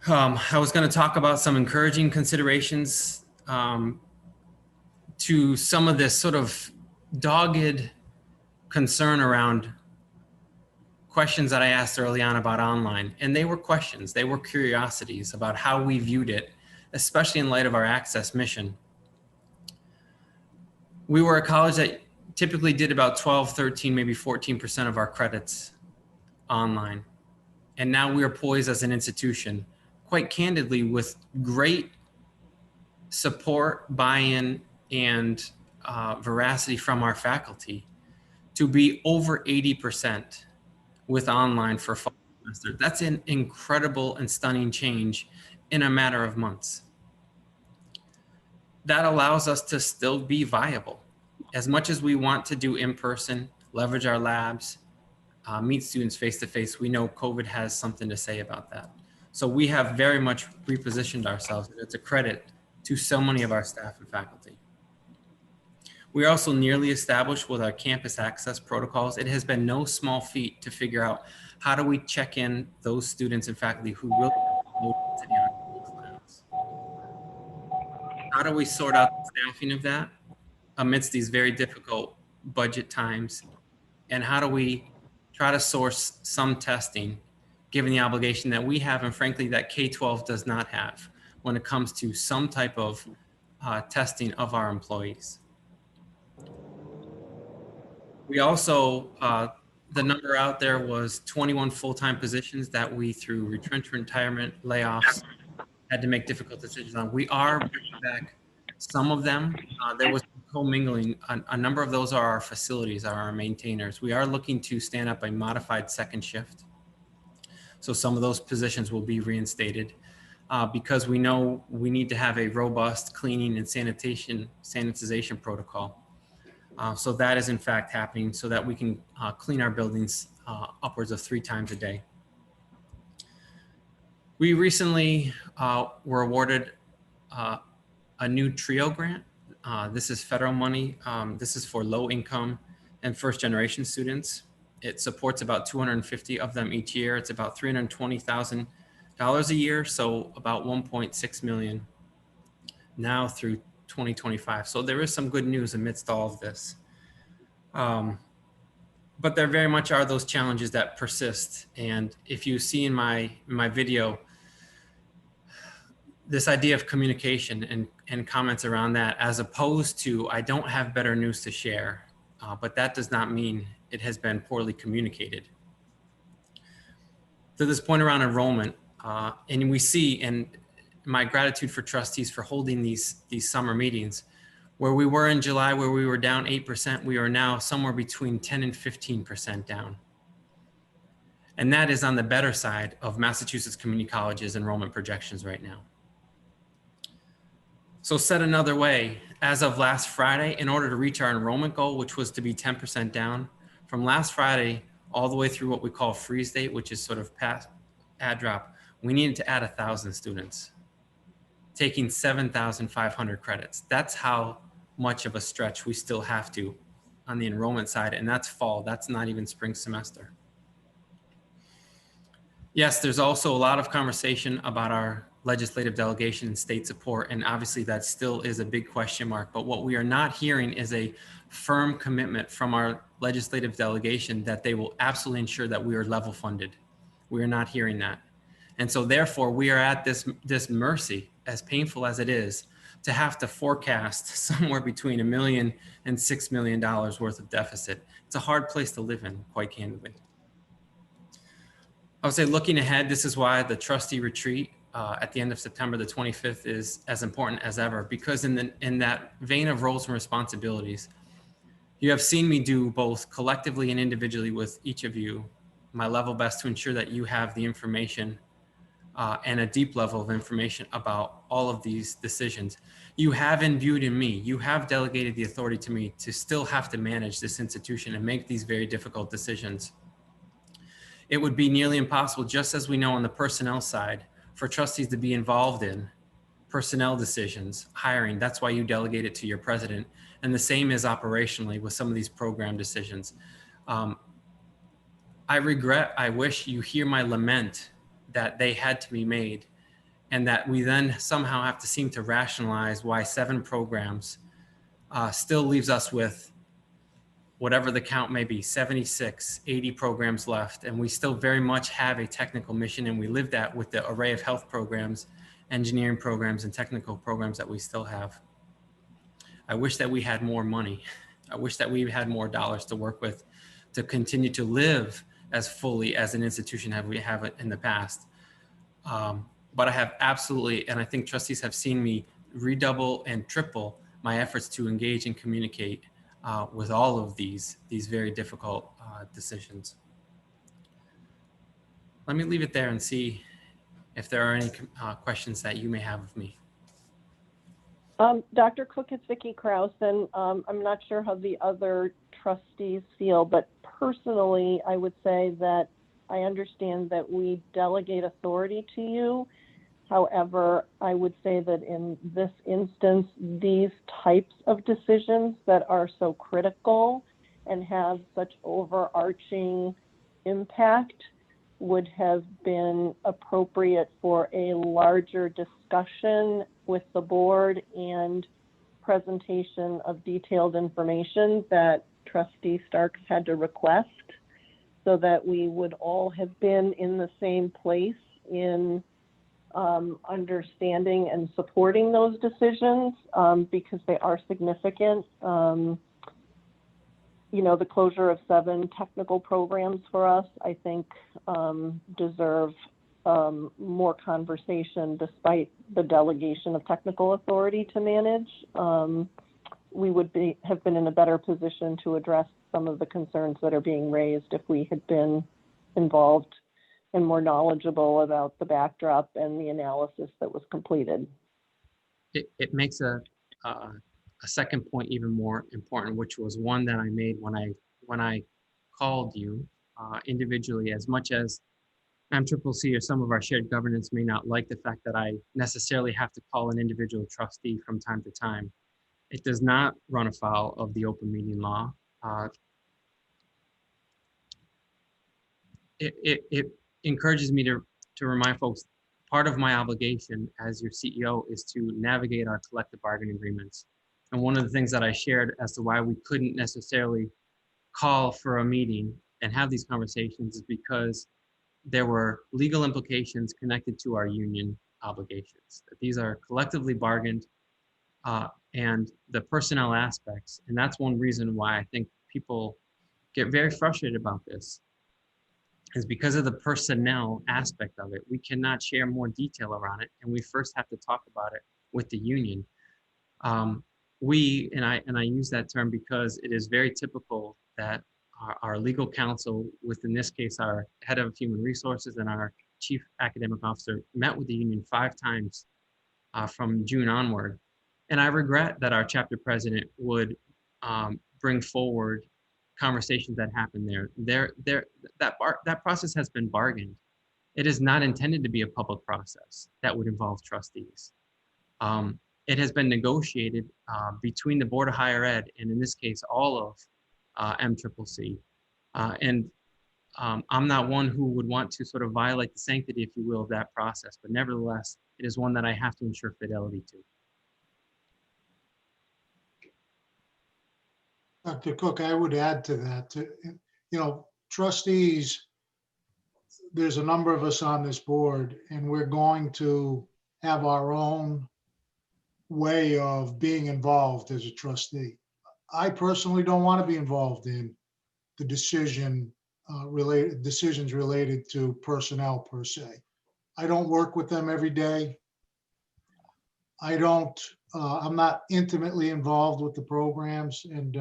I was going to talk about some encouraging considerations to some of this sort of dogged concern around questions that I asked early on about online. And they were questions, they were curiosities about how we viewed it, especially in light of our access mission. We were a college that typically did about 12, 13, maybe 14% of our credits online. And now we are poised as an institution, quite candidly, with great support, buy-in, and veracity from our faculty to be over 80% with online for fall semester. That's an incredible and stunning change in a matter of months. That allows us to still be viable. As much as we want to do in-person, leverage our labs, meet students face-to-face, we know COVID has something to say about that. So we have very much repositioned ourselves. It's a credit to so many of our staff and faculty. We are also nearly established with our campus access protocols. It has been no small feat to figure out how do we check in those students and faculty who really to the labs. How do we sort out the staffing of that amidst these very difficult budget times? And how do we try to source some testing, given the obligation that we have and frankly that K-12 does not have when it comes to some type of testing of our employees. We also, the number out there was 21 full-time positions that we, through retrenchment, retirement, layoffs, had to make difficult decisions on. We are bringing back some of them. There was commingling. A number of those are our facilities, are our maintainers. We are looking to stand up a modified second shift. So some of those positions will be reinstated because we know we need to have a robust cleaning and sanitization protocol. So that is in fact happening so that we can clean our buildings upwards of 3 times a day. We recently were awarded a new TRIO grant. This is federal money. This is for low income and first generation students. It supports about 250 of them each year. It's about $320,000 a year. So about 1.6 million now through 2025. So there is some good news amidst all of this. But there very much are those challenges that persist. And if you see in my video, this idea of communication and comments around that, as opposed to, I don't have better news to share, but that does not mean it has been poorly communicated. To this point around enrollment, and we see, and my gratitude for trustees for holding these summer meetings, where we were in July, where we were down 8%, we are now somewhere between 10 and 15% down. And that is on the better side of Massachusetts community colleges enrollment projections right now. So said another way, as of last Friday, in order to reach our enrollment goal, which was to be 10% down, from last Friday all the way through what we call freeze date, which is sort of past add drop, we needed to add 1,000 students, taking 7,500 credits. That's how much of a stretch we still have to on the enrollment side, and that's fall. That's not even spring semester. Yes, there's also a lot of conversation about our legislative delegation and state support, and obviously that still is a big question mark. But what we are not hearing is a firm commitment from our legislative delegation that they will absolutely ensure that we are level funded. We are not hearing that. And so therefore we are at this mercy, as painful as it is, to have to forecast somewhere between $1 million and $6 million worth of deficit. It's a hard place to live in, quite candidly. I would say looking ahead, this is why the trustee retreat at the end of September the 25th is as important as ever, because in that vein of roles and responsibilities, you have seen me do both collectively and individually with each of you my level best to ensure that you have the information and a deep level of information about all of these decisions. You have imbued in me, you have delegated the authority to me to still have to manage this institution and make these very difficult decisions. It would be nearly impossible, just as we know on the personnel side, for trustees to be involved in personnel decisions, hiring. That's why you delegate it to your president. And the same is operationally with some of these program decisions. I wish you hear my lament that they had to be made, and that we then somehow have to seem to rationalize why 7 programs still leaves us with whatever the count may be, 76, 80 programs left. And we still very much have a technical mission, and we live that with the array of health programs, engineering programs, and technical programs that we still have. I wish that we had more money. I wish that we had more dollars to work with to continue to live as fully as an institution as we have in the past. But I have absolutely, and I think trustees have seen me redouble and triple my efforts to engage and communicate with all of these very difficult decisions. Let me leave it there and see if there are any questions that you may have of me. Dr. Cook, it's Vicki Krause, and I'm not sure how the other trustees feel, but personally, I would say that I understand that we delegate authority to you. However, I would say that in this instance, these types of decisions that are so critical and have such overarching impact would have been appropriate for a larger discussion with the board and presentation of detailed information that Trustee Starks had to request, so that we would all have been in the same place in understanding and supporting those decisions, because they are significant. You know, the closure of 7 technical programs for us, I think, deserve more conversation despite the delegation of technical authority to manage. We would have been in a better position to address some of the concerns that are being raised if we had been involved and more knowledgeable about the backdrop and the analysis that was completed. It makes a second point even more important, which was one that I made when I called you individually. As much as MCCC or some of our shared governance may not like the fact that I necessarily have to call an individual trustee from time to time, it does not run afoul of the open meeting law. It encourages me to remind folks, part of my obligation as your CEO is to navigate our collective bargaining agreements. And one of the things that I shared as to why we couldn't necessarily call for a meeting and have these conversations is because there were legal implications connected to our union obligations. These are collectively bargained, and the personnel aspects. And that's one reason why I think people get very frustrated about this, is because of the personnel aspect of it. We cannot share more detail around it, and we first have to talk about it with the union. We, and I use that term because it is very typical that our legal counsel, in this case, our head of human resources and our chief academic officer, met with the union 5 times from June onward And I regret that our chapter president would bring forward conversations that happened there. That process has been bargained. It is not intended to be a public process that would involve trustees. It has been negotiated between the Board of Higher Ed and in this case, all of MCCC. I'm not one who would want to sort of violate the sanctity, if you will, of that process, but nevertheless, it is one that I have to ensure fidelity to. Dr. Cook, I would add to that, trustees, there's a number of us on this board, and we're going to have our own way of being involved as a trustee. I personally don't want to be involved in the decisions related to personnel per se. I don't work with them every day. I'm not intimately involved with the programs, and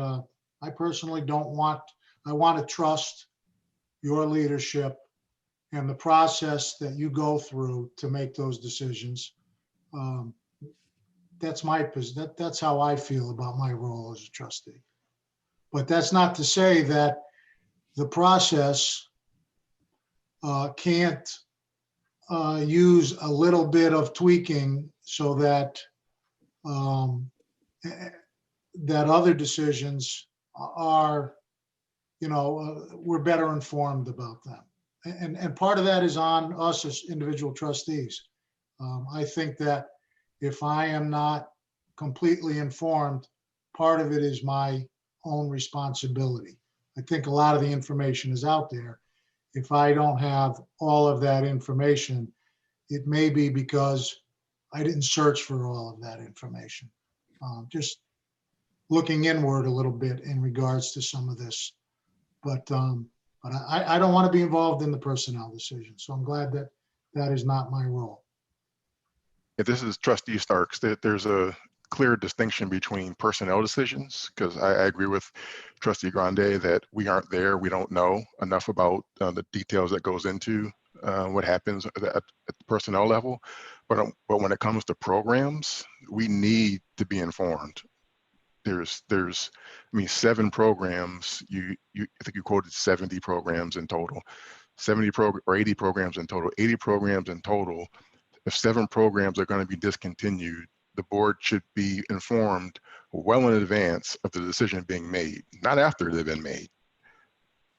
I personally I want to trust your leadership and the process that you go through to make those decisions. That's how I feel about my role as a trustee. But that's not to say that the process can't use a little bit of tweaking so that that other decisions are, we're better informed about them. And part of that is on us as individual trustees. I think that if I am not completely informed, part of it is my own responsibility. I think a lot of the information is out there. If I don't have all of that information, it may be because I didn't search for all of that information. Just looking inward a little bit in regards to some of this. But I don't want to be involved in the personnel decision. So I'm glad that that is not my role. Yeah, this is Trustee Starks. There's a clear distinction between personnel decisions, because I agree with Trustee Grande that we aren't there. We don't know enough about the details that goes into what happens at the personnel level. But when it comes to programs, we need to be informed. There's 7 programs. I think you quoted 70 programs in total, 80 programs in total, 80 programs in total. If 7 programs are going to be discontinued, the board should be informed well in advance of the decision being made, not after they've been made,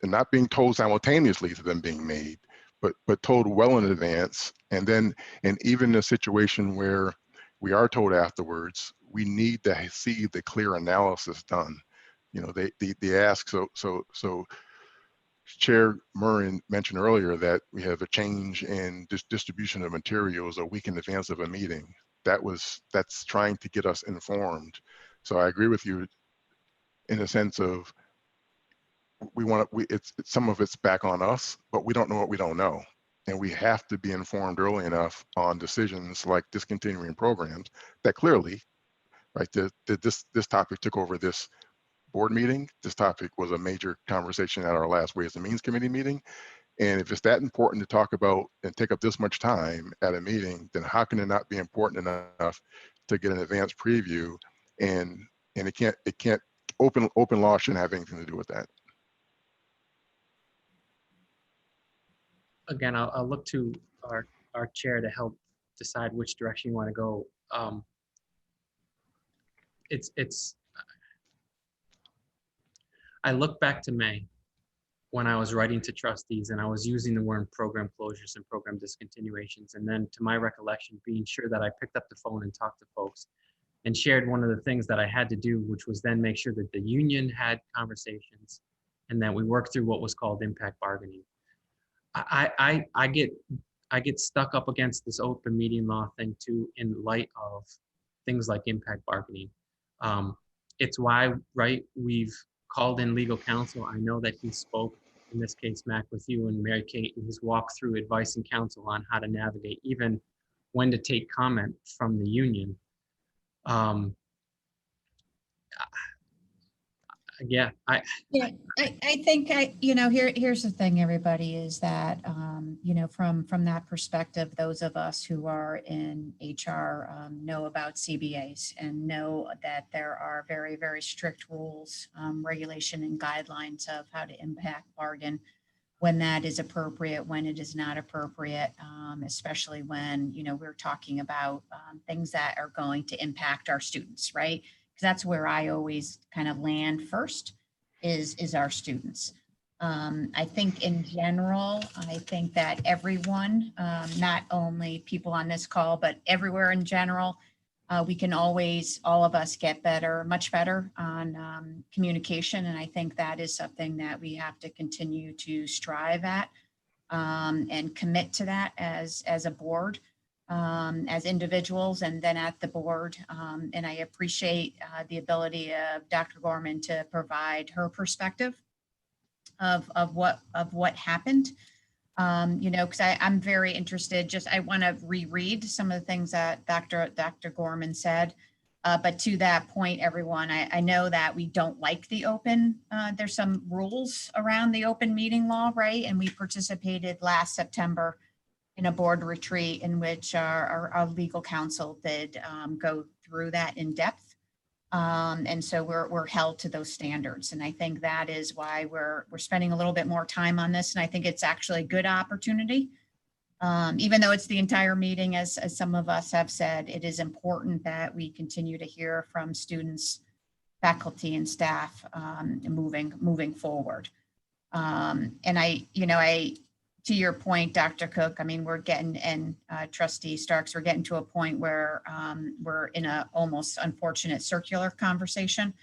and not being told simultaneously to them being made, but told well in advance. And even in a situation where we are told afterwards, we need to see the clear analysis done. They ask, so Chair Murrin mentioned earlier that we have a change in distribution of materials a week in advance of a meeting. That's trying to get us informed. So I agree with you in the sense of it's some of it's back on us, but we don't know what we don't know. And we have to be informed early enough on decisions like discontinuing programs that clearly, right, this topic took over this board meeting. This topic was a major conversation at our last Ways and Means Committee meeting. And if it's that important to talk about and take up this much time at a meeting, then how can it not be important enough to get an advanced preview? And it can't open law shouldn't have anything to do with that. Again, I'll look to our chair to help decide which direction you want to go. I look back to May when I was writing to trustees and I was using the word program closures and program discontinuations. And then to my recollection, being sure that I picked up the phone and talked to folks and shared one of the things that I had to do, which was then make sure that the union had conversations and that we worked through what was called impact bargaining. I get stuck up against this open meeting law thing too, in light of things like impact bargaining. It's why, right, we've called in legal counsel. I know that he spoke, in this case, Mac, with you and Mary Kate, and he's walked through advice and counsel on how to navigate, even when to take comment from the union. Yeah, Yeah, I think here's the thing, everybody, is that, from that perspective, those of us who are in HR know about CBAs and know that there are very, very strict rules, regulation and guidelines of how to impact bargain when that is appropriate, when it is not appropriate, especially when, we're talking about things that are going to impact our students, right? Because that's where I always kind of land first is our students. I think in general, I think that everyone, not only people on this call, but everywhere in general, we can always, all of us, get better, much better on communication. And I think that is something that we have to continue to strive at and commit to that as a board, as individuals, and then at the board. And I appreciate the ability of Dr. Gorman to provide her perspective of what happened. Because I'm very interested. I want to reread some of the things that Dr. Gorman said. But to that point, everyone, I know that we don't like the open. There's some rules around the open meeting law, right? And we participated last September in a board retreat in which our legal counsel did go through that in depth. And so we're held to those standards. And I think that is why we're spending a little bit more time on this. And I think it's actually a good opportunity. Even though it's the entire meeting, as some of us have said, it is important that we continue to hear from students, faculty, and staff moving forward. And to your point, Dr. Cook, I mean, we're getting, and Trustee Starks, we're getting to a point where we're in a almost unfortunate circular conversation.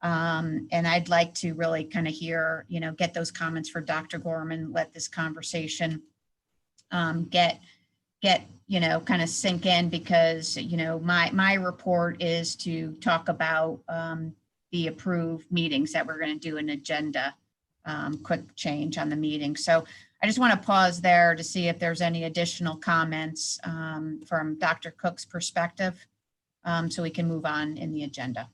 And I'd like to really kind of hear, get those comments for Dr. Gorman, let this conversation get kind of sink in, because, my report is to talk about the approved meetings that we're going to do an agenda, quick change on the meeting. So I just want to pause there to see if there's any additional comments from Dr. Cook's perspective, so we can move on in the agenda.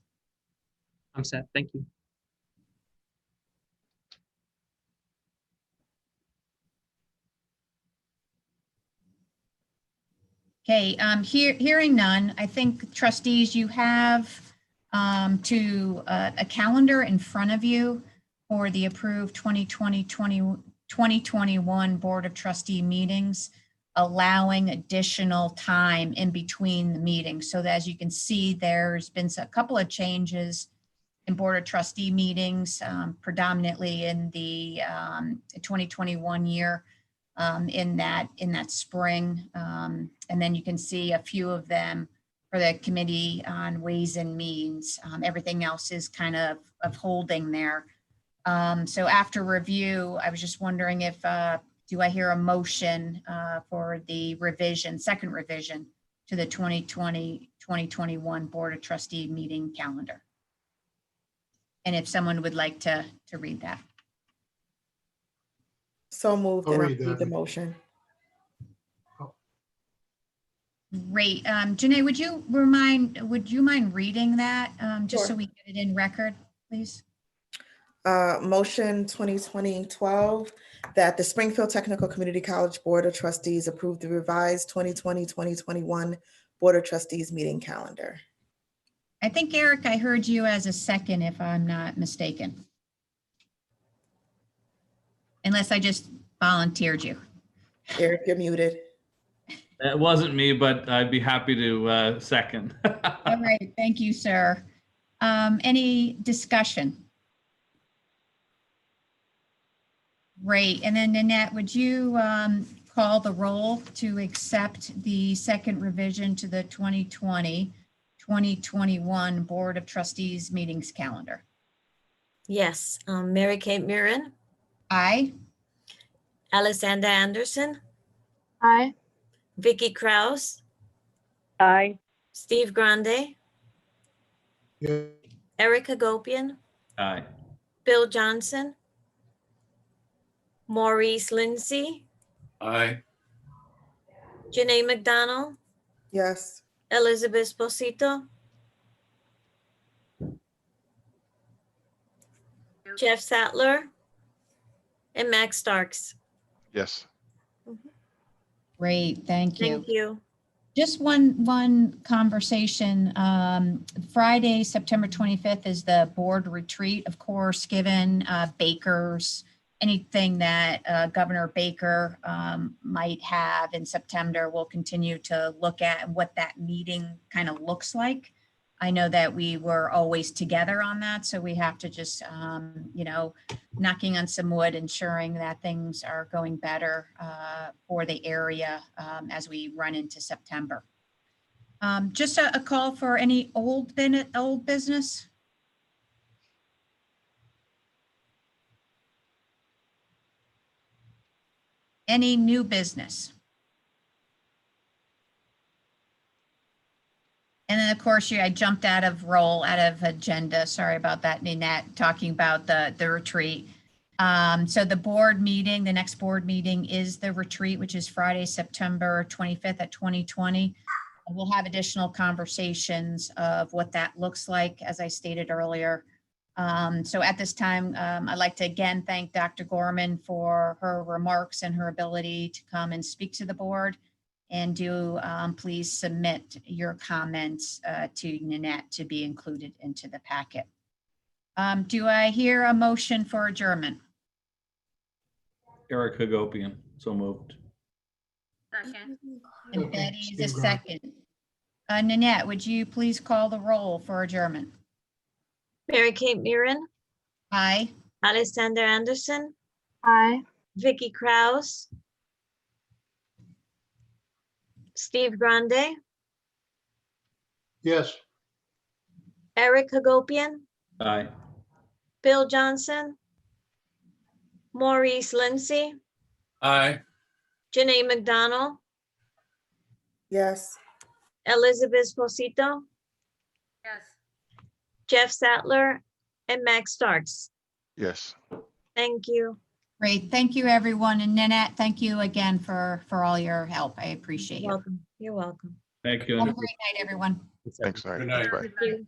I'm set. Thank you. Okay, hearing none, I think trustees, you have a calendar in front of you for the approved 2021 Board of Trustee meetings, allowing additional time in between the meetings. So that, as you can see, there's been a couple of changes in Board of Trustee meetings, predominantly in the 2021 year, in that spring. And then you can see a few of them for the Committee on Ways and Means. Everything else is kind of holding there. So after review, I was just wondering if, do I hear a motion for the second revision to the 2020-2021 Board of Trustee meeting calendar? And if someone would like to read that. So moved, I'll and I'll read read that. the motion. Great. Janae, would you mind reading that, just so Sure. we get it in record, please? Motion 2020-12, that the Springfield Technical Community College Board of Trustees approve the revised 2020-2021 Board of Trustees meeting calendar. I think, Eric, I heard you as a second, if I'm not mistaken. Unless I just volunteered you. Eric, you're muted. It wasn't me, but I'd be happy to second. All right, thank you, sir. Any discussion? Great, and then Nanette, would you call the roll to accept the second revision to the 2020-2021 Board of Trustees meetings calendar? Yes, Mary Kate Murin, Aye. Alexander Anderson, Aye. Vicky Kraus, Aye. Steve Grande, Yeah. Erica Gopian, Aye. Bill Johnson, Maurice Lindsay, Aye. Janae McDonald, Yes. Elizabeth Bosito, Jeff Sattler, and Max Starks. Yes. Great, thank you. Thank you. Just one conversation. Friday, September 25th is the board retreat, of course, given Baker's, anything that Governor Baker might have in September, we'll continue to look at what that meeting kind of looks like. I know that we were always together on that, so we have to just, knocking on some wood, ensuring that things are going better for the area as we run into September. Just a call for any old business. Any new business? And then, of course, I jumped out of agenda. Sorry about that, Ninette, talking about the retreat. So the board meeting, the next board meeting is the retreat, which is Friday, September 25th at 2020. We'll have additional conversations of what that looks like, as I stated earlier. So at this time, I'd like to again thank Dr. Gorman for her remarks and her ability to come and speak to the board. And do please submit your comments to Ninette to be included into the packet. Do I hear a motion for adjournment? Eric Hagopian, so moved. Second. And Betty is a second. Ninette, would you please call the roll for adjournment? Mary Kate Murin, Aye. Alexander Anderson, Aye. Vicky Krause, Steve Grande, Yes. Eric Hagopian, Aye. Bill Johnson, Maurice Lindsay, Aye. Janae McDonald, Yes. Elizabeth Posito, Yes. Jeff Sattler, and Max Starks. Yes. Thank you. Great. Thank you, everyone. And Ninette, thank you again for all your help. I appreciate You're it. welcome. You're welcome. Thank you. Have a great night, everyone. Thanks. All right. Good night. Bye. Thank you.